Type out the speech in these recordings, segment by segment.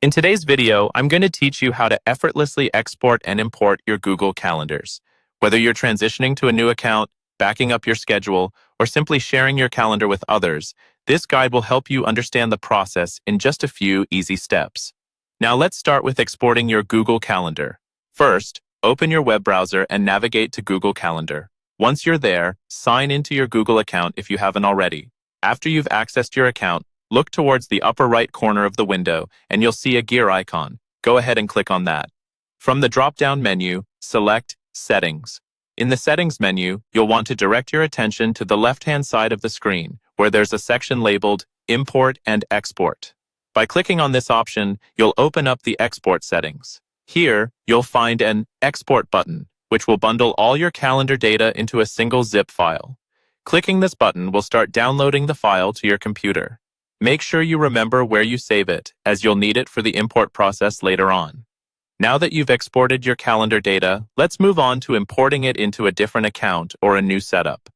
In today's video, I'm going to teach you how to effortlessly export and import your Google Calendars. Whether you're transitioning to a new account, backing up your schedule, or simply sharing your calendar with others, this guide will help you understand the process in just a few easy steps. Now let's start with exporting your Google Calendar. First, open your web browser and navigate to Google Calendar. Once you're there, sign into your Google account if you haven't already. After you've accessed your account, look towards the upper right corner of the window and you'll see a gear icon. Go ahead and click on that. From the drop-down menu, select Settings. In the Settings menu, you'll want to direct your attention to the left-hand side of the screen, where there's a section labeled Import and Export. By clicking on this option, you'll open up the export settings. Here, you'll find an Export button, which will bundle all your calendar data into a single zip file. Clicking this button will start downloading the file to your computer. Make sure you remember where you save it, as you'll need it for the import process later on. Now that you've exported your calendar data, let's move on to importing it into a different account or a new setup.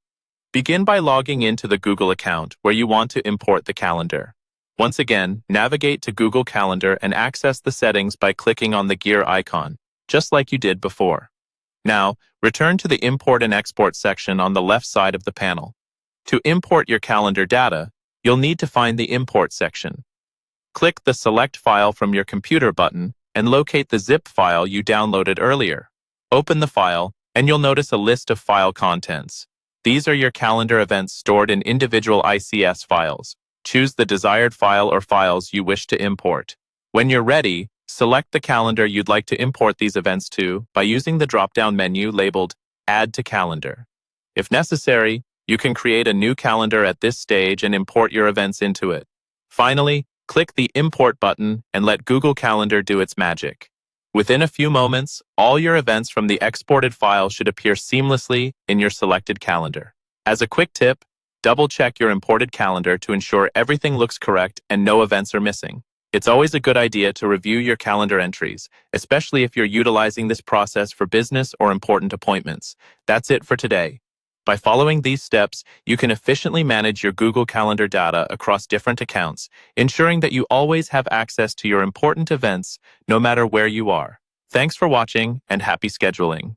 Begin by logging into the Google account where you want to import the calendar. Once again, navigate to Google Calendar and access the settings by clicking on the gear icon, just like you did before. Now, return to the Import and Export section on the left side of the panel. To import your calendar data, you'll need to find the Import section. Click the Select File from your computer button and locate the zip file you downloaded earlier. Open the file, and you'll notice a list of file contents. These are your calendar events stored in individual ICS files. Choose the desired file or files you wish to import. When you're ready, select the calendar you'd like to import these events to by using the drop-down menu labeled Add to Calendar. If necessary, you can create a new calendar at this stage and import your events into it. Finally, click the Import button and let Google Calendar do its magic. Within a few moments, all your events from the exported file should appear seamlessly in your selected calendar. As a quick tip, double-check your imported calendar to ensure everything looks correct and no events are missing. It's always a good idea to review your calendar entries, especially if you're utilizing this process for business or important appointments. That's it for today. By following these steps, you can efficiently manage your Google Calendar data across different accounts, ensuring that you always have access to your important events, no matter where you are. Thanks for watching and happy scheduling.